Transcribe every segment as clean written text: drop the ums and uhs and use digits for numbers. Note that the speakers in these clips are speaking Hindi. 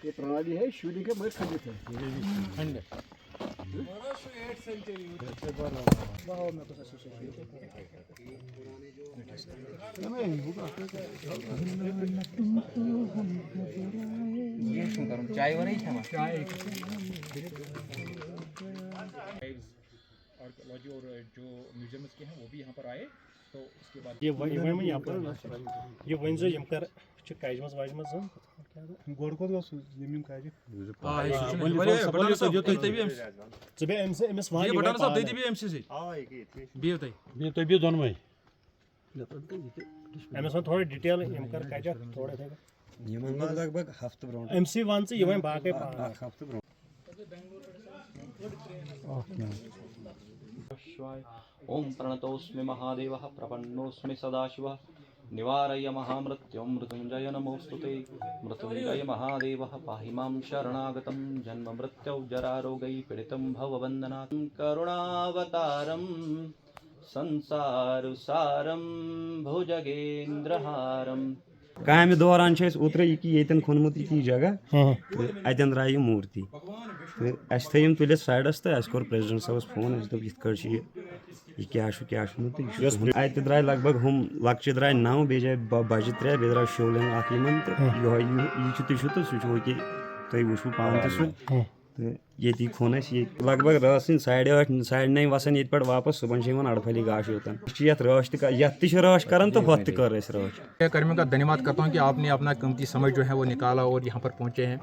ये प्रणाली है शिवलिंग के मगर खंडित है। चाय हो रही है आर्कियोलॉजी और जो म्यूजियम्स के हैं वो भी यहाँ पर आए। तो उसके बाद ये यहाँ पर ये वन जो यम कर काजमस वाजमस गोड़ को यम काज बे एमस वाह ये बटन सब दे दी भी एमसी से भी होता है तो भी दोनों में एमस में थोड़ा डिटेल यम कर काज थोड़ा थे यमन लगभग हफ्ते ब्रोंट एमसी वन से ये बाकी हफ्ते ब्रोंट ओम प्रणतोस्मि महादेवः प्रपन्नोस्मि सदाशिवः निवारय महामृत्युं मृत्युंजय नमोस्तुते मृत्युंजय महादेवः पाहि मां शरणागतं जन्म मृत्युं जरारोगैः पीडितं भवबन्धनात् करुणावतारं संसारसारं भुजगेन्द्रहारं कामि दौरान ओत्र ये खोनमुत ये जगह अतन द्राय ये मूर्ति तो अस थम तुलित साइडस तो अस कोर प्रेसिडेंट साहबस फोन अस दोप यह क्या अत द्राय लगभग हम लक्चि द्राय 9 बे जाए बजे 3 बे द्राय शिवलिंग अखन तो यह सह तुम वो पान तो ये खोन ये लगभग रात सन 8:30 वसान ये पे वापस सुबह अड़फली गाश योतन रश रश कर तो हत कर रश कर्मियों का धन्यवाद करता हूँ कि आपने अपना कीमती समय जो है वो निकाला और यहाँ पर पहुँचे हैं।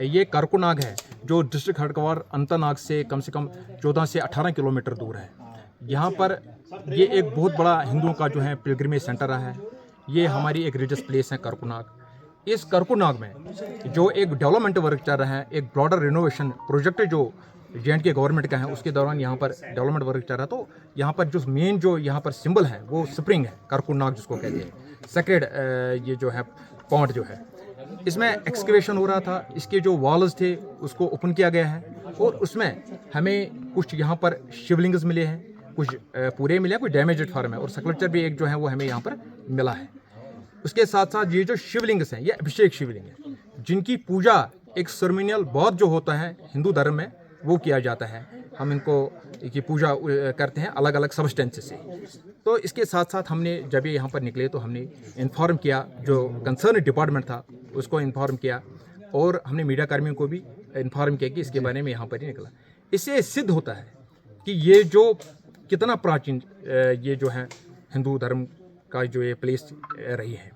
ये करकुनाग है जो डिस्ट्रिक्ट हेडक्वार्टर अंतरनाग से कम 14 से 18 किलोमीटर दूर है। यहाँ पर ये एक बहुत बड़ा हिंदुओं का जो है पिलग्रिमेज सेंटर रहा है। ये हमारी एक रिलीजियस प्लेस है करकुनाग। इस करकुनाग में जो एक डेवलपमेंट वर्क चल रहा है, एक ब्रॉडर रिनोवेशन प्रोजेक्ट जो J&K गवर्नमेंट का है, उसके दौरान यहाँ पर डेवलपमेंट वर्क चल रहा है। तो यहाँ पर जो मेन जो यहाँ पर सिंबल है वो स्प्रिंग है, करकुनाग जिसको कहते हैं, सेक्रेड ये जो है पॉन्ड जो है, इसमें एक्सकेवेशन हो रहा था। इसके जो वॉल्स थे उसको ओपन किया गया है और उसमें हमें कुछ यहाँ पर शिवलिंग्स मिले हैं, कुछ पूरे मिले हैं, कुछ डैमेज्ड फॉर्म है और स्कल्पचर भी एक जो है वो हमें यहाँ पर मिला है। उसके साथ साथ ये जो शिवलिंग्स हैं ये अभिषेक शिवलिंग है, जिनकी पूजा एक सर्मिनियल बौद्ध जो होता है हिंदू धर्म में वो किया जाता है। हम इनको की पूजा करते हैं अलग अलग सब्सटेंस से। तो इसके साथ साथ हमने जब ये यहाँ पर निकले तो हमने इन्फॉर्म किया, जो कंसर्न डिपार्टमेंट था उसको इन्फॉर्म किया और हमने मीडिया कर्मियों को भी इन्फॉर्म किया कि इसके बारे में यहाँ पर ही निकला। इससे सिद्ध होता है कि ये जो कितना प्राचीन ये जो है हिंदू धर्म का जो ये प्लेस रही है।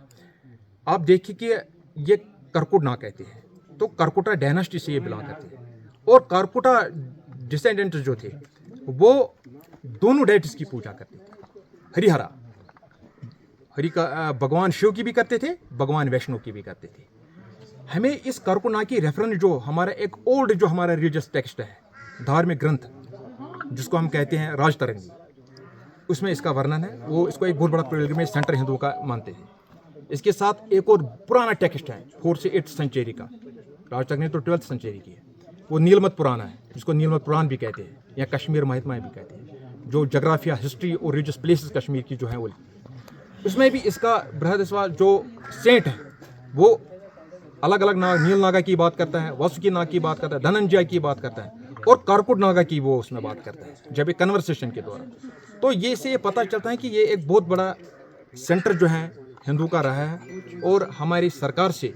आप देखिए कि ये करकुटनाग कहते हैं, तो करकुटा डायनास्टी से ये बिलोंग करते हैं और करकुटा डिसेंडेंट्स जो थे वो दोनों डेट्स की पूजा करते थे। हरिहरा हरि का भगवान शिव की भी करते थे, भगवान वैष्णो की भी करते थे। हमें इस करकुनाग की रेफरेंस जो हमारा एक ओल्ड जो हमारा रिलीजियस टेक्स्ट है, धार्मिक ग्रंथ जिसको हम कहते हैं राजतरंगी, उसमें इसका वर्णन है। वो इसको एक बहुत बड़ा पिलग्रिमेज सेंटर हिंदुओं का मानते हैं। इसके साथ एक और पुराना टेक्स्ट है 4th से 8th सेंचुरी का, राजतरंगी तो 12th सेंचुरी की है, वो नीलमत पुराण है, जिसको नीलमत पुराण भी कहते हैं या कश्मीर महात्मा भी कहते हैं, जो जोग्राफिया हिस्ट्री और रिलीजियस प्लेसेस कश्मीर की जो है वो, उसमें भी इसका बृहस्पति जो सेंट है वो अलग अलग नाग, नील नागा की बात करता है, वासुकी नाग की बात करता है, धनंजय की बात करता है और कारकुट नागा की वो उसमें बात करता है जब एक कन्वर्सेशन के दौरान। तो ये से पता चलता है कि ये एक बहुत बड़ा सेंटर जो है हिंदू का रहा है और हमारी सरकार से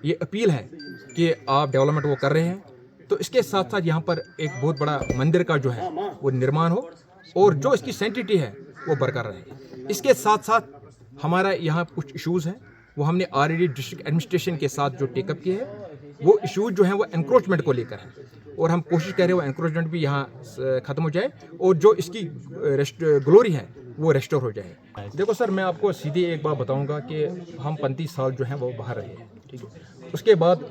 ये अपील है कि आप डेवलपमेंट वो कर रहे हैं तो इसके साथ साथ यहाँ पर एक बहुत बड़ा मंदिर का जो है वो निर्माण हो और जो इसकी सेंटिटी है वो बरकरार रहे। इसके साथ साथ हमारा यहाँ कुछ इश्यूज़ हैं, वो हमने ऑलरेडी डिस्ट्रिक्ट एडमिनिस्ट्रेशन के साथ जो टेकअप किए हैं, वो इश्यूज जो हैं वो एनक्रोचमेंट को लेकर हैं और हम कोशिश कर रहे हैं वो एनक्रोचमेंट भी यहाँ ख़त्म हो जाए और जो इसकी ग्लोरी है वो रेस्टोर हो जाए। देखो सर, मैं आपको सीधी एक बात बताऊंगा कि हम 35 साल जो हैं वो बाहर रहे हैं, ठीक है। उसके बाद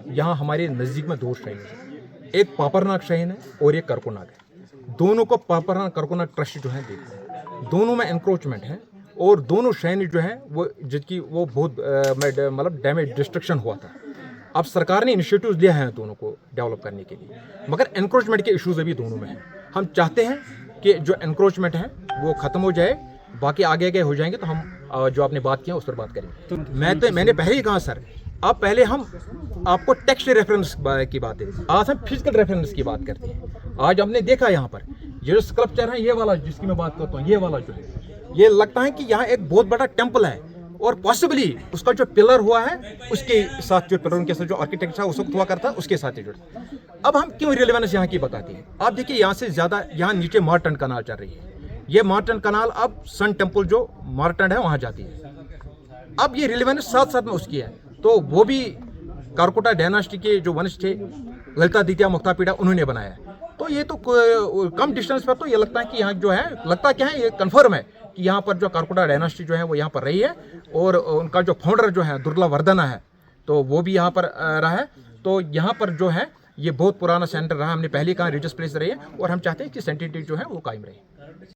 यहाँ हमारे नज़दीक में 2 श्राइन हैं, एक पापरनाग श्राइन है और एक करकुनाग है। दोनों को पापरनाग करकुनाग ट्रस्ट जो है देखते हैं, दोनों में एनक्रोचमेंट है और दोनों श्राइन जो हैं वो जिसकी वो बहुत मतलब डैमेज डिस्ट्रक्शन हुआ था। अब सरकार ने इनिशिएटिव्स लिया है दोनों को डेवलप करने के लिए, मगर एनक्रोचमेंट के इश्यूज अभी दोनों में हैं। हम चाहते हैं कि जो एनक्रोचमेंट है वो ख़त्म हो जाए, बाकी आगे हो जाएंगे तो हम जो आपने बात किया उस पर बात करेंगे। तो मैंने पहले ही कहा सर, अब पहले हम आपको टेक्स्ट रेफरेंस की बात है, आज हम फिजिकल रेफरेंस की बात करते हैं। आज हमने देखा यहाँ पर ये जो स्कल्पचर है, ये वाला जिसकी मैं बात करता हूँ, ये वाला जो है, ये लगता है कि यहाँ एक बहुत बड़ा टेम्पल है और पॉसिबली उसका जो पिलर हुआ है उसके साथ, जो पिलर के साथ जो आर्किटेक्चर उस वक्त हुआ करता है उसके साथ ही जुड़ा। अब हम क्यों रिलेवेंस यहाँ की बताते हैं, आप देखिए यहाँ से ज़्यादा यहाँ नीचे मार्टन कनाल चल रही है, ये मार्टन कनाल अब सन टेम्पल जो मार्टन है वहाँ जाती है। अब ये रिलेवेंस साथ साथ में उसकी है, तो वो भी कारकोटा डायनास्टी के जो वंश थे, ललिता द्वितीय मुक्तापीड़ा, उन्होंने बनाया है। तो ये तो कम डिस्टेंस पर तो ये लगता है कि यहाँ जो है, लगता क्या है, ये कंफर्म है कि यहाँ पर जो कारकोटा डायनास्टी जो है वो यहाँ पर रही है और उनका जो फाउंडर जो है दुर्लवर्धना है, तो वो भी यहाँ पर रहा है। तो यहाँ पर जो है ये बहुत पुराना सेंटर रहा, हमने पहले कहा रिलीजियस प्लेस रही है और हम चाहते हैं कि सेंटिटी जो है वो कायम रहे।